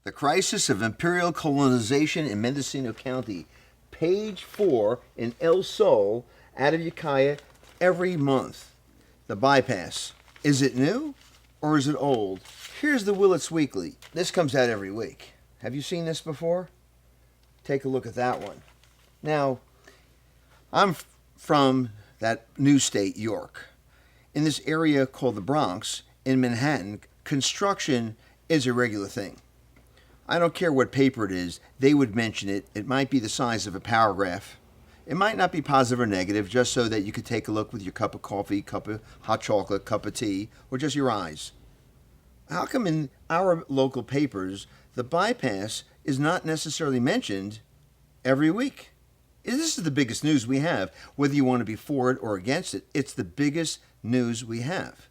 The Crisis of Imperial Colonization in Mendocino County, page 4 in El Sol, out of Ukiah, every month. The bypass. Is it new or is it old? Here's the Willits Weekly. This comes out every week. Have you seen this before? Take a look at that one. Now, I'm from that new state, York. In this area called the Bronx, in Manhattan, construction is a regular thing. I don't care what paper it is, they would mention it. It might be the size of a paragraph. It might not be positive or negative, just so that you could take a look with your cup of coffee, cup of hot chocolate, cup of tea, or just your eyes. How come in our local papers, the bypass is not necessarily mentioned every week? This is the biggest news we have. Whether you want to be for it or against it, it's the biggest news we have.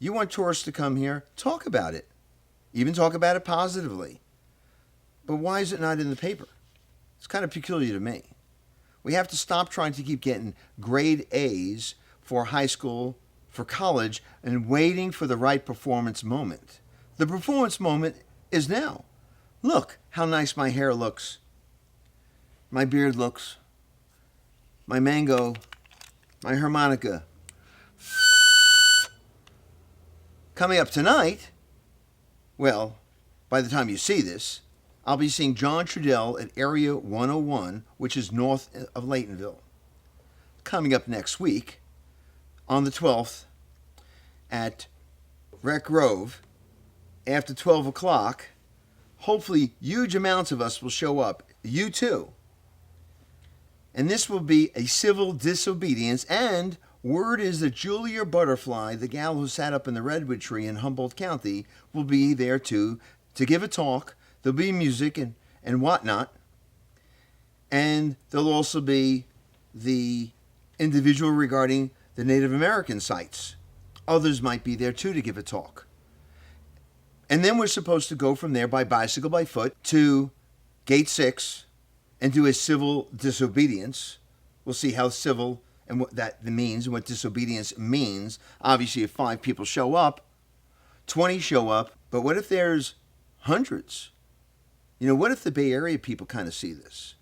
You want tourists to come here? Talk about it. Even talk about it positively. But why is it not in the paper? It's kind of peculiar to me. We have to stop trying to keep getting grade A's for high school, for college, and waiting for the right performance moment. The performance moment is now. Look how nice my hair looks. My beard looks. My mango. My harmonica. Coming up tonight, well, by the time you see this, I'll be seeing John Trudell at Area 101, which is north of Laytonville. Coming up next week, on the 12th, at Rec Grove, after 12 o'clock, hopefully huge amounts of us will show up. You too. And this will be a civil disobedience, and word is that Julia Butterfly, the gal who sat up in the redwood tree in Humboldt County, will be there too to give a talk. There'll be music and whatnot. And there'll also be the individual regarding the Native American sites. Others might be there too to give a talk. And then we're supposed to go from there by bicycle, by foot, to Gate 6 and do a civil disobedience. We'll see how civil and what that means and what disobedience means. Obviously, if 5 people show up, 20 show up, but what if there's hundreds? You know, what if the Bay Area people kind of see this?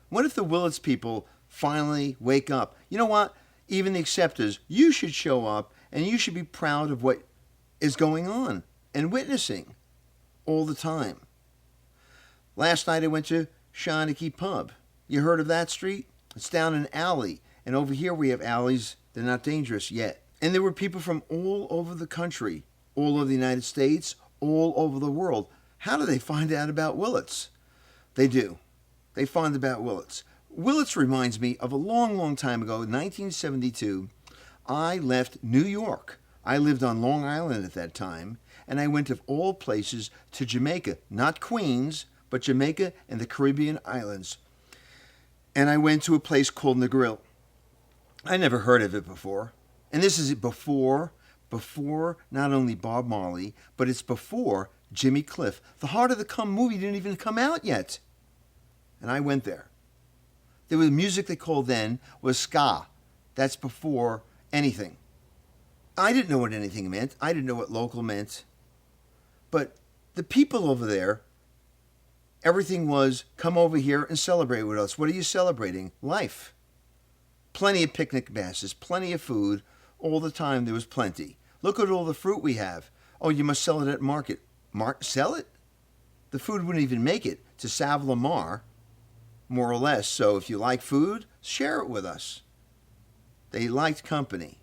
What if the Willits people finally wake up? You know what? Even the acceptors, you should show up and you should be proud of what is going on and witnessing all the time. Last night I went to Shawnee Pub. You heard of that street? It's down an alley. And over here we have alleys. They're not dangerous yet. And there were people from all over the country, all over the United States, all over the world. How do they find out about Willits? They do. They find about Willits. Willits reminds me of a long, long time ago, 1972. I left New York. I lived on Long Island at that time, and I went of all places to Jamaica, not Queens, but Jamaica and the Caribbean islands. And I went to a place called the Grill. I never heard of it before. And this is before not only Bob Marley, but it's before Jimmy Cliff. The Heart of the Come movie didn't even come out yet. And I went there. There was music they called then was ska. That's before anything. I didn't know what anything meant. I didn't know what local meant. But the people over there, everything was come over here and celebrate with us. What are you celebrating? Life. Plenty of picnic baskets, plenty of food. All the time there was plenty. Look at all the fruit we have. Oh, you must sell it at market. Sell it? The food wouldn't even make it to Savlamar, more or less. So if you like food, share it with us. They liked company.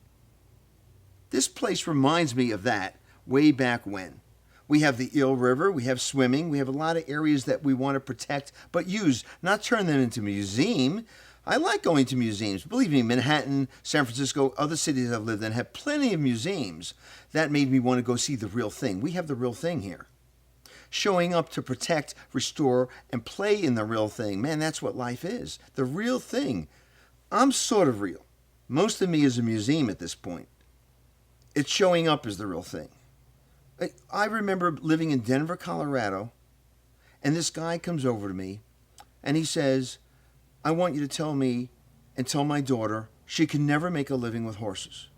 This place reminds me of that way back when. We have the Eel River, we have swimming, we have a lot of areas that we want to protect, but use, not turn them into a museum. I like going to museums. Believe me, Manhattan, San Francisco, other cities I've lived in have plenty of museums. That made me want to go see the real thing. We have the real thing here. Showing up to protect, restore, and play in the real thing. Man, that's what life is. The real thing. I'm sort of real. Most of me is a museum at this point. It's showing up as the real thing. I remember living in Denver, Colorado, and this guy comes over to me, and he says, I want you to tell me and tell my daughter she can never make a living with horses.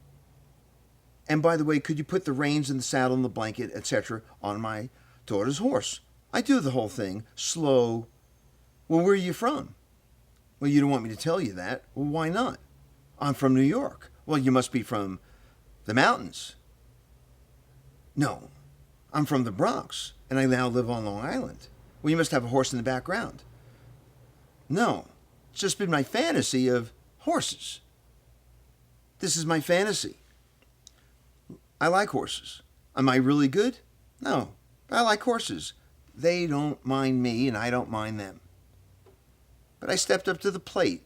And by the way, could you put the reins and the saddle and the blanket, etc., on my daughter's horse? I do the whole thing slow. Well, where are you from? Well, you don't want me to tell you that. Well, why not? I'm from New York. Well, you must be from the mountains. No, I'm from the Bronx, and I now live on Long Island. Well, you must have a horse in the background. No, it's just been my fantasy of horses. This is my fantasy. I like horses. Am I really good? No, but I like horses. They don't mind me, and I don't mind them. But I stepped up to the plate.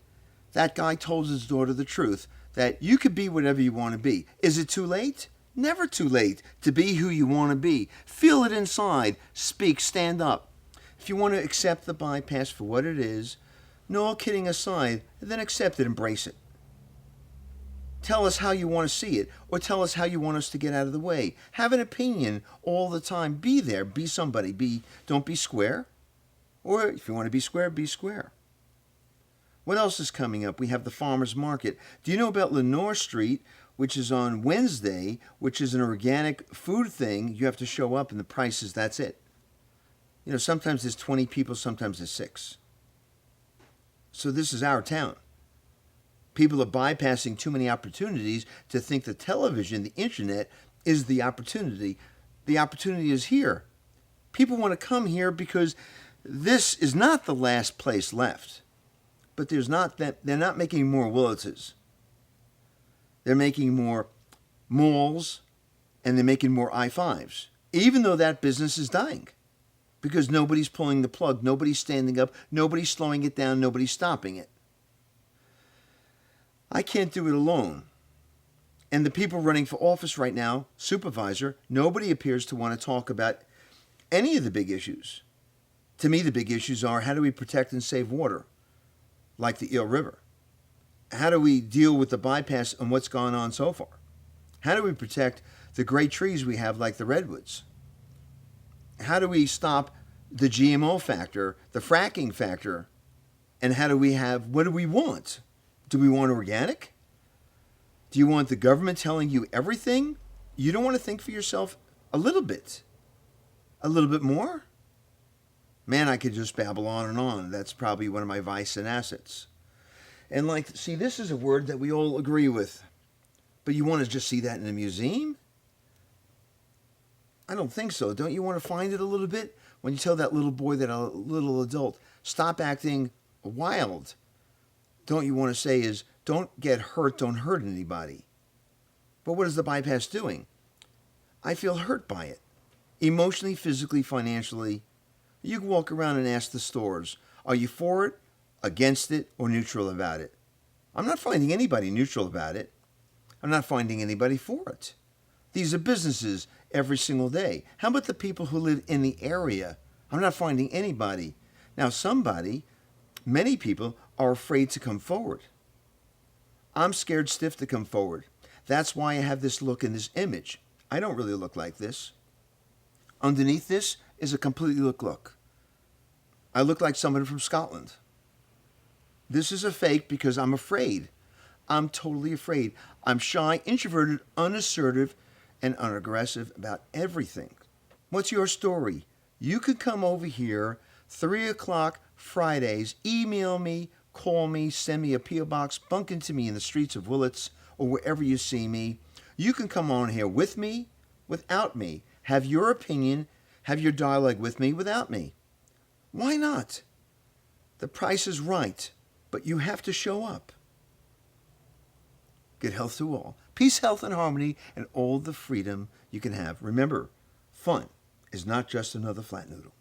That guy told his daughter the truth, that you could be whatever you want to be. Is it too late? Never too late to be who you want to be. Feel it inside. Speak. Stand up. If you want to accept the bypass for what it is, no, all kidding aside, then accept it, embrace it. Tell us how you want to see it, or tell us how you want us to get out of the way. Have an opinion all the time. Be there. Be somebody. Don't be square. Or if you want to be square, be square. What else is coming up? We have the farmer's market. Do you know about Lenore Street, which is on Wednesday, which is an organic food thing? You have to show up, and the prices, that's it. You know, sometimes there's 20 people, sometimes there's 6. So this is our town. People are bypassing too many opportunities to think the television, the internet, is the opportunity. The opportunity is here. People want to come here because this is not the last place left. But they're not making more Willitses. They're making more malls, and they're making more I-5s, even though that business is dying. Because nobody's pulling the plug, nobody's standing up, nobody's slowing it down, nobody's stopping it. I can't do it alone. And the people running for office right now, supervisor, nobody appears to want to talk about any of the big issues. To me, the big issues are, how do we protect and save water, like the Eel River? How do we deal with the bypass and what's gone on so far? How do we protect the great trees we have, like the redwoods? How do we stop the GMO factor, the fracking factor, and what do we want? Do we want organic? Do you want the government telling you everything? You don't want to think for yourself a little bit? A little bit more? Man, I could just babble on and on. That's probably one of my vice and assets. And see, this is a word that we all agree with. But you want to just see that in a museum? I don't think so. Don't you want to find it a little bit? When you tell that little boy, that a little adult, stop acting wild. Don't you want to say is, don't get hurt, don't hurt anybody. But what is the bypass doing? I feel hurt by it. Emotionally, physically, financially. You can walk around and ask the stores, are you for it, against it, or neutral about it? I'm not finding anybody neutral about it. I'm not finding anybody for it. These are businesses every single day. How about the people who live in the area? I'm not finding anybody. Now, many people are afraid to come forward. I'm scared stiff to come forward. That's why I have this look in this image. I don't really look like this. Underneath this is a completely look. I look like someone from Scotland. This is a fake because I'm afraid. I'm totally afraid. I'm shy, introverted, unassertive, and unaggressive about everything. What's your story? You could come over here 3 o'clock Fridays, email me, call me, send me a P.O. box, bunk into me in the streets of Willits or wherever you see me. You can come on here with me, without me. Have your opinion, have your dialogue with me, without me. Why not? The price is right, but you have to show up. Good health to all. Peace, health, and harmony, and all the freedom you can have. Remember, fun is not just another flat noodle.